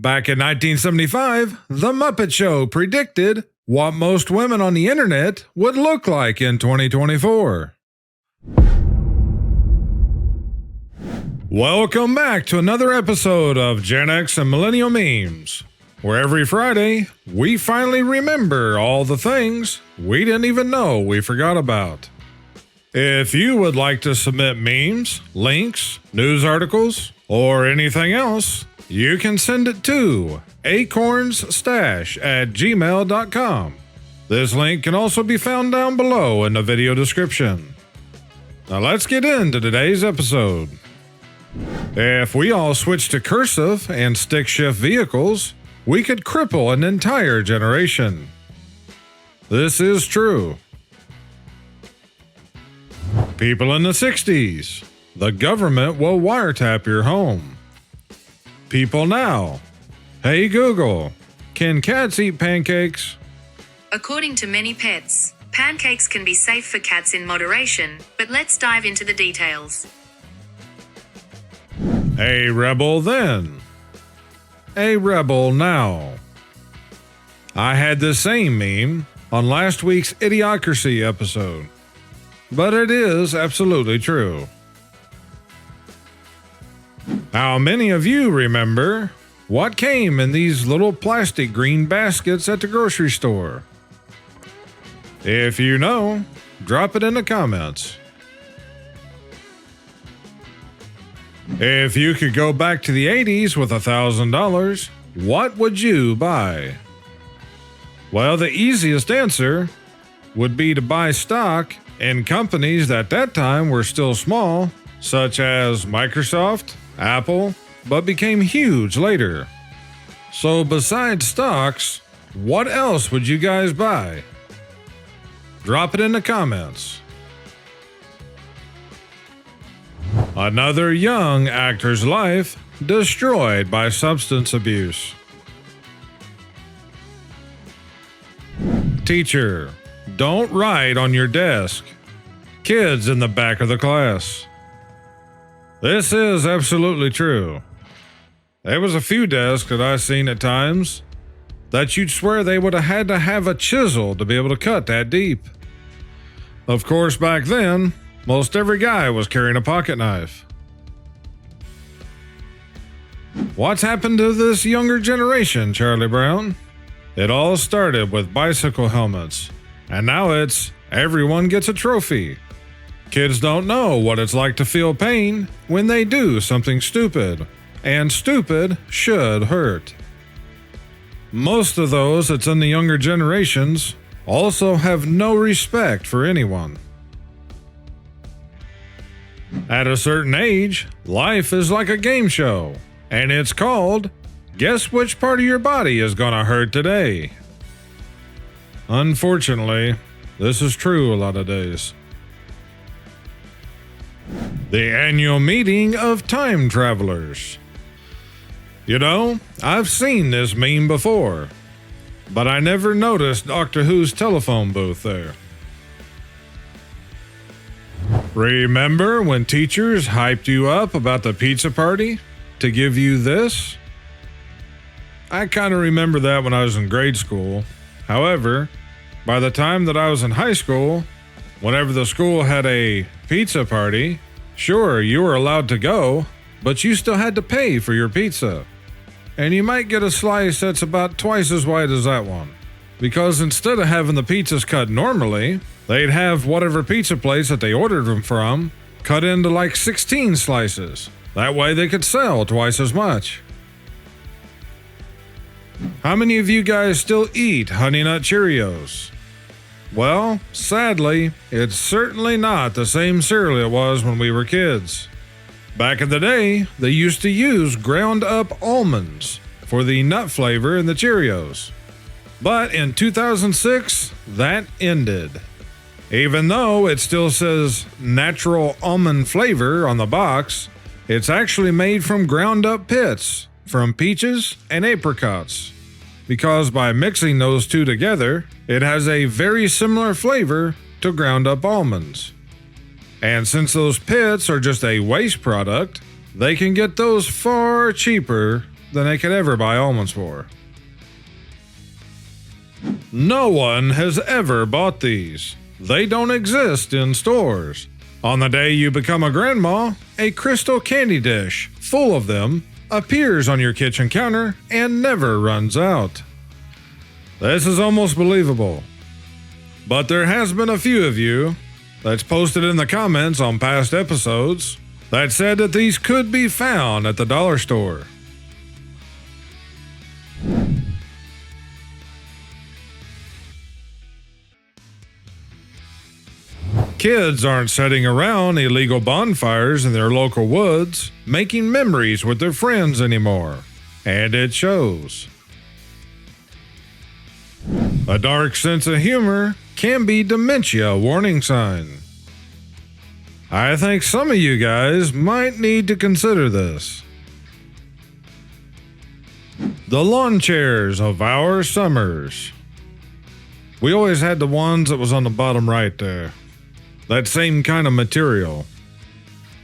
Back in 1975, The Muppet Show predicted what most women on the internet would look like in 2024. Welcome back to another episode of Gen X and Millennial Memes, where every Friday, we finally remember all the things we didn't even know we forgot about. If you would like to submit memes, links, news articles, or anything else, you can send it to akornzstash@gmail.com. This link can also be found down below in the video description. Now let's get into today's episode. If we all switch to cursive and stick shift vehicles, we could cripple an entire generation. This is true. People in the 60s. The government will wiretap your home. People now. Hey Google, can cats eat pancakes? According to many pets, pancakes can be safe for cats in moderation, but let's dive into the details. A rebel then. A rebel now. I had the same meme on last week's Idiocracy episode, but it is absolutely true. How many of you remember what came in these little plastic green baskets at the grocery store? If you know, drop it in the comments. If you could go back to the 80s with $1,000, what would you buy? Well, the easiest answer would be to buy stock in companies that at that time were still small, such as Microsoft, Apple, but became huge later. So besides stocks, what else would you guys buy? Drop it in the comments. Another young actor's life destroyed by substance abuse. Teacher, don't write on your desk. Kids in the back of the class. This is absolutely true. There was a few desks that I've seen at times that you'd swear they would have had to have a chisel to be able to cut that deep. Of course, back then, most every guy was carrying a pocket knife. What's happened to this younger generation, Charlie Brown? It all started with bicycle helmets, and now it's everyone gets a trophy. Kids don't know what it's like to feel pain when they do something stupid, and stupid should hurt. Most of those that's in the younger generations also have no respect for anyone. At a certain age, life is like a game show, and it's called Guess Which Part of Your Body is Gonna Hurt Today. Unfortunately, this is true a lot of days. The annual meeting of time travelers. You know, I've seen this meme before, but I never noticed Doctor Who's telephone booth there. Remember when teachers hyped you up about the pizza party to give you this? I kind of remember that when I was in grade school. However, by the time that I was in high school, whenever the school had a pizza party, sure, you were allowed to go, but you still had to pay for your pizza. And you might get a slice that's about twice as wide as that one. Because instead of having the pizzas cut normally, they'd have whatever pizza place that they ordered them from cut into like 16 slices. That way they could sell twice as much. How many of you guys still eat Honey Nut Cheerios? Well, sadly, it's certainly not the same cereal it was when we were kids. Back in the day, they used to use ground up almonds for the nut flavor in the Cheerios. But in 2006, that ended. Even though it still says natural almond flavor on the box, it's actually made from ground up pits from peaches and apricots. Because by mixing those two together, it has a very similar flavor to ground up almonds. And since those pits are just a waste product, they can get those far cheaper than they could ever buy almonds for. No one has ever bought these. They don't exist in stores. On the day you become a grandma, a crystal candy dish full of them appears on your kitchen counter and never runs out. This is almost believable. But there has been a few of you that's posted in the comments on past episodes that said that these could be found at the dollar store. Kids aren't setting around illegal bonfires in their local woods, making memories with their friends anymore, and it shows. A dark sense of humor can be dementia warning sign. I think some of you guys might need to consider this. The lawn chairs of our summers. We always had the ones that was on the bottom right there. That same kind of material.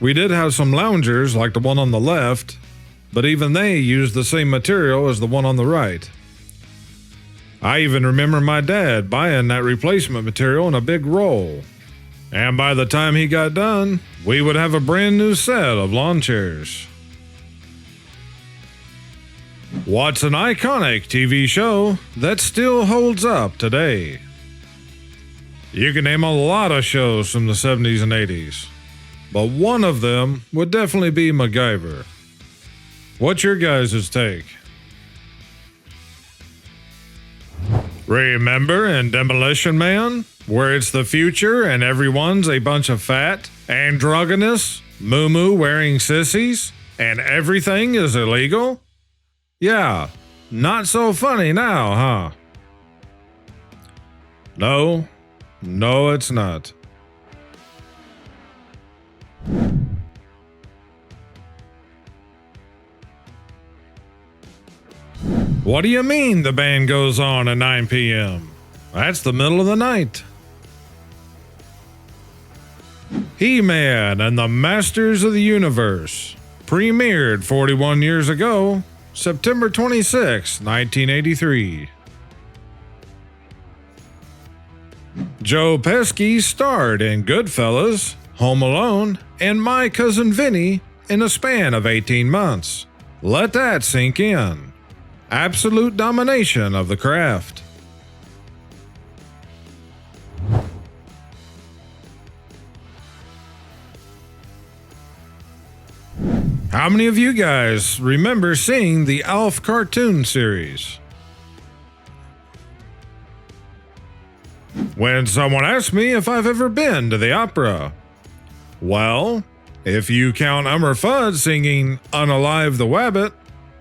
We did have some loungers like the one on the left, but even they used the same material as the one on the right. I even remember my dad buying that replacement material in a big roll. And by the time he got done, we would have a brand new set of lawn chairs. What's an iconic TV show that still holds up today? You can name a lot of shows from the 70s and 80s, but one of them would definitely be MacGyver. What's your guys' take? Remember in Demolition Man, where it's the future and everyone's a bunch of fat, androgynous, moo-moo wearing sissies, and everything is illegal? Yeah, not so funny now, huh? No, it's not. What do you mean the band goes on at 9 p.m.? That's the middle of the night. He-Man and the Masters of the Universe premiered 41 years ago, September 26, 1983. Joe Pesci starred in Goodfellas, Home Alone, and My Cousin Vinny in a span of 18 months. Let that sink in. Absolute domination of the craft. How many of you guys remember seeing the Alf cartoon series? When someone asks me if I've ever been to the opera, well, if you count Elmer Fudd singing Unalive the Wabbit,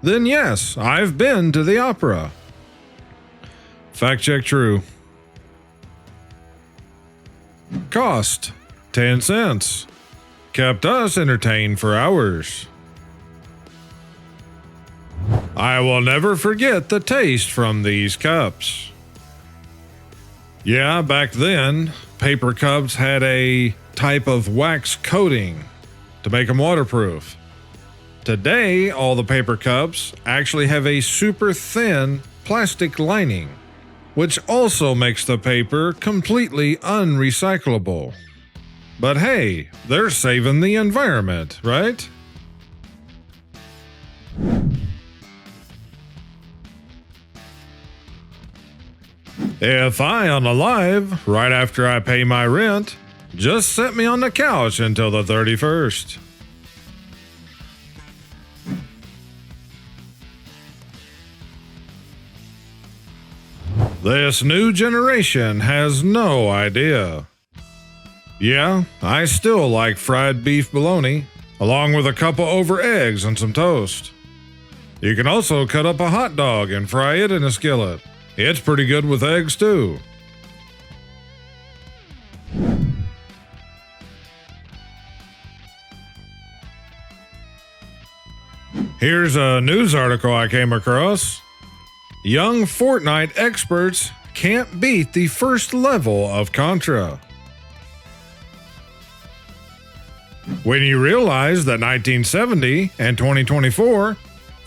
then yes, I've been to the opera. Fact check true. Cost, 10 cents. Kept us entertained for hours. I will never forget the taste from these cups. Yeah, back then, paper cups had a type of wax coating to make them waterproof. Today, all the paper cups actually have a super thin plastic lining, which also makes the paper completely unrecyclable. But hey, they're saving the environment, right? If I unalive right after I pay my rent, just set me on the couch until the 31st. This new generation has no idea. Yeah, I still like fried beef bologna, along with a couple over eggs and some toast. You can also cut up a hot dog and fry it in a skillet. It's pretty good with eggs too. Here's a news article I came across. Young Fortnite experts can't beat the first level of Contra. When you realize that 1970 and 2024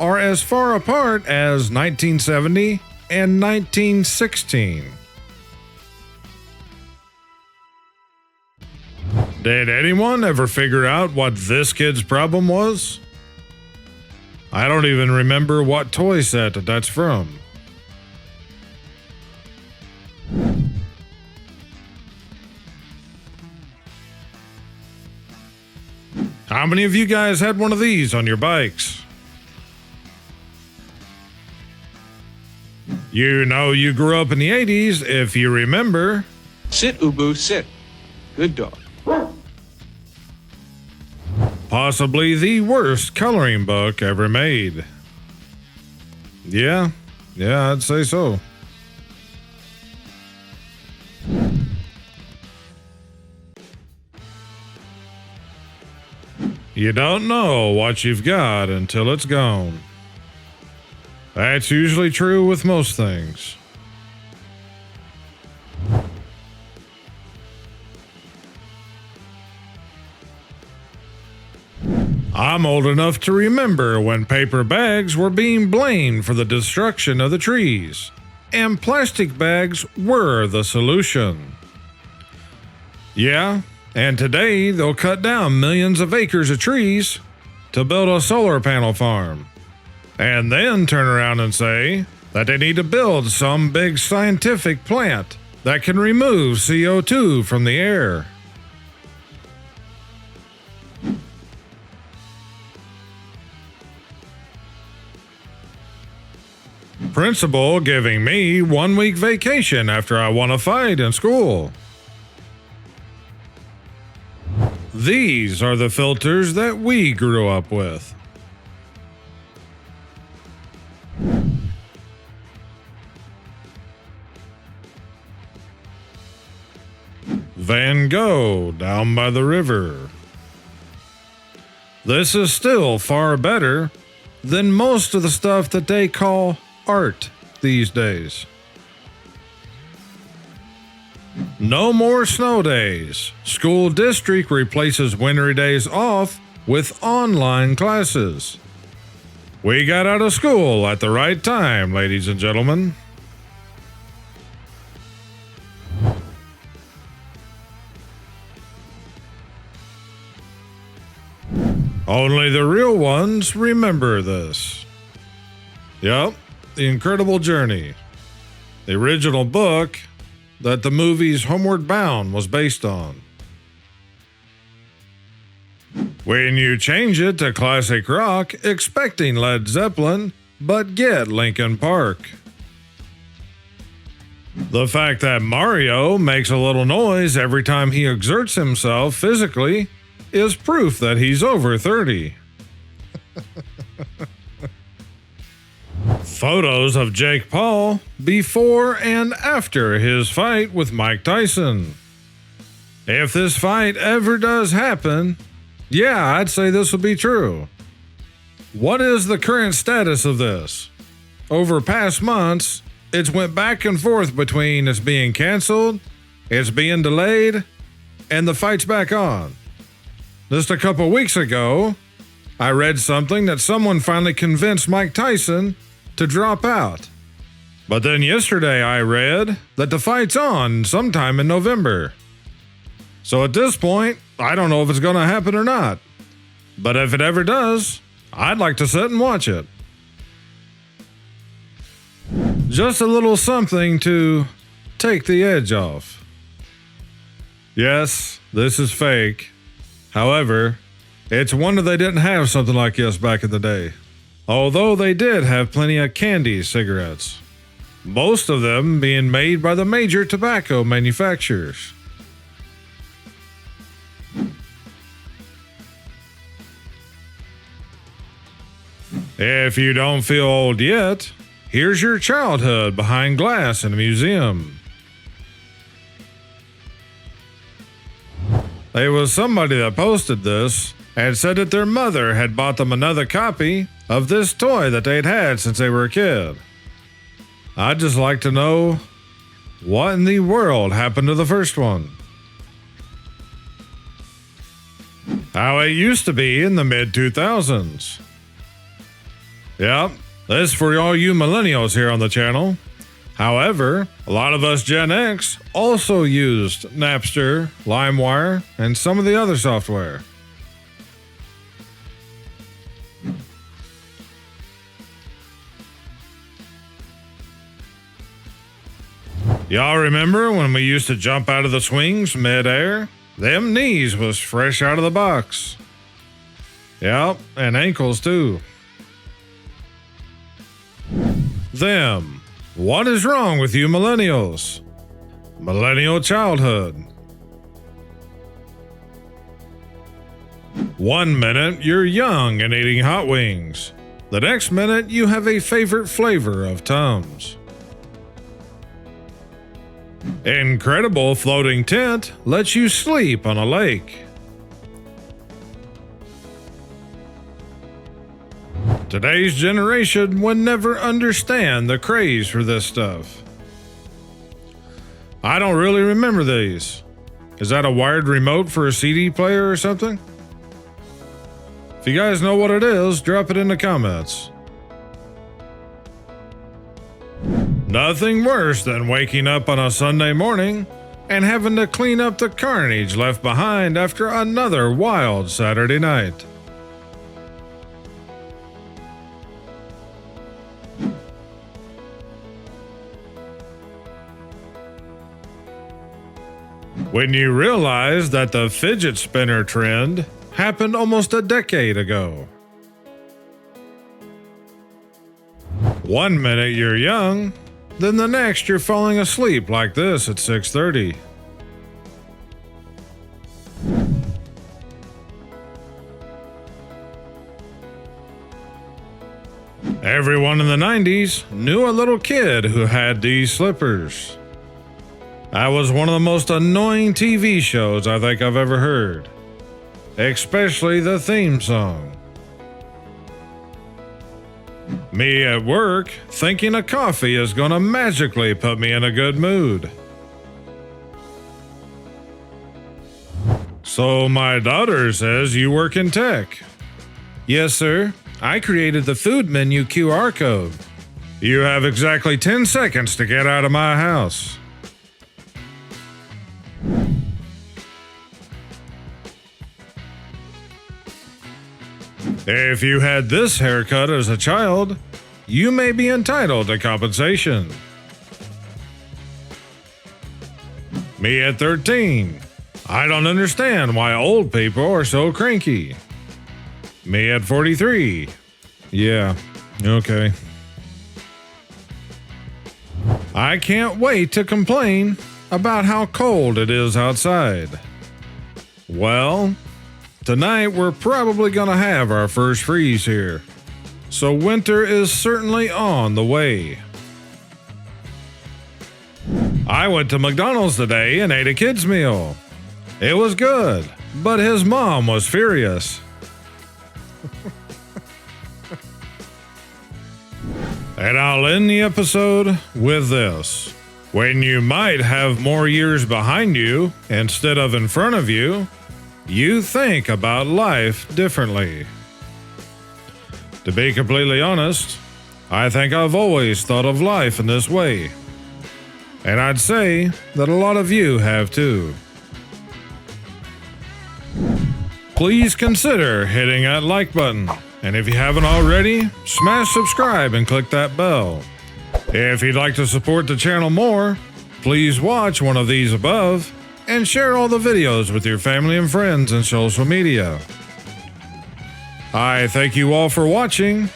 are as far apart as 1970 and 1916. Did anyone ever figure out what this kid's problem was? I don't even remember what toy set that's from. How many of you guys had one of these on your bikes? You know you grew up in the 80s if you remember. Sit, Ubu, sit. Good dog. Possibly the worst coloring book ever made. Yeah, I'd say so. You don't know what you've got until it's gone. That's usually true with most things. I'm old enough to remember when paper bags were being blamed for the destruction of the trees, and plastic bags were the solution. Yeah, and today they'll cut down millions of acres of trees to build a solar panel farm, and then turn around and say that they need to build some big scientific plant that can remove CO2 from the air. Principal giving me 1 week vacation after I won a fight in school. These are the filters that we grew up with. Van Gogh down by the river. This is still far better than most of the stuff that they call art these days. No more snow days. School district replaces winter days off with online classes. We got out of school at the right time, ladies and gentlemen. Only the real ones remember this. Yup, The Incredible Journey, the original book that the movie's Homeward Bound was based on. When you change it to classic rock, expecting Led Zeppelin, but get Linkin Park. The fact that Mario makes a little noise every time he exerts himself physically is proof that he's over 30. Photos of Jake Paul before and after his fight with Mike Tyson. If this fight ever does happen, yeah, I'd say this would be true. What is the current status of this? Over past months, it's went back and forth between it's being canceled, it's being delayed, and the fight's back on. Just a couple weeks ago, I read something that someone finally convinced Mike Tyson to drop out. But then yesterday I read that the fight's on sometime in November. So at this point, I don't know if it's going to happen or not. But if it ever does, I'd like to sit and watch it. Just a little something to take the edge off. Yes, this is fake. However, it's wonder they didn't have something like this back in the day. Although they did have plenty of candy cigarettes. Most of them being made by the major tobacco manufacturers. If you don't feel old yet, here's your childhood behind glass in a museum. There was somebody that posted this and said that their mother had bought them another copy of this toy that they'd had since they were a kid. I'd just like to know what in the world happened to the first one. How it used to be in the mid-2000s. Yep, this is for all you millennials here on the channel. However, a lot of us Gen X also used Napster, LimeWire, and some of the other software. Y'all remember when we used to jump out of the swings mid-air? Them knees was fresh out of the box. Yep, and ankles too. Them. What is wrong with you millennials? Millennial childhood. 1 minute you're young and eating hot wings. The next minute you have a favorite flavor of Tums. Incredible floating tent lets you sleep on a lake. Today's generation would never understand the craze for this stuff. I don't really remember these. Is that a wired remote for a CD player or something? If you guys know what it is, drop it in the comments. Nothing worse than waking up on a Sunday morning and having to clean up the carnage left behind after another wild Saturday night. When you realize that the fidget spinner trend happened almost a decade ago. 1 minute you're young, then the next you're falling asleep like this at 6:30. Everyone in the 90s knew a little kid who had these slippers. That was one of the most annoying TV shows I think I've ever heard, especially the theme song. Me at work thinking a coffee is gonna magically put me in a good mood. So my daughter says you work in tech. Yes, sir. I created the food menu QR code. You have exactly 10 seconds to get out of my house. If you had this haircut as a child, you may be entitled to compensation. Me at 13. I don't understand why old people are so cranky. Me at 43. Yeah, okay. I can't wait to complain about how cold it is outside. Well, tonight we're probably gonna have our first freeze here, so winter is certainly on the way. I went to McDonald's today and ate a kid's meal. It was good, but his mom was furious. And I'll end the episode with this. When you might have more years behind you instead of in front of you, you think about life differently. To be completely honest, I think I've always thought of life in this way. And I'd say that a lot of you have too. Please consider hitting that like button. And if you haven't already, smash subscribe and click that bell. If you'd like to support the channel more, please watch one of these above and share all the videos with your family and friends and social media. I thank you all for watching.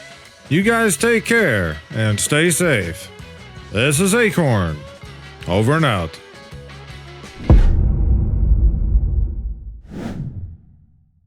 You guys take care and stay safe. This is Akorn. Over and out.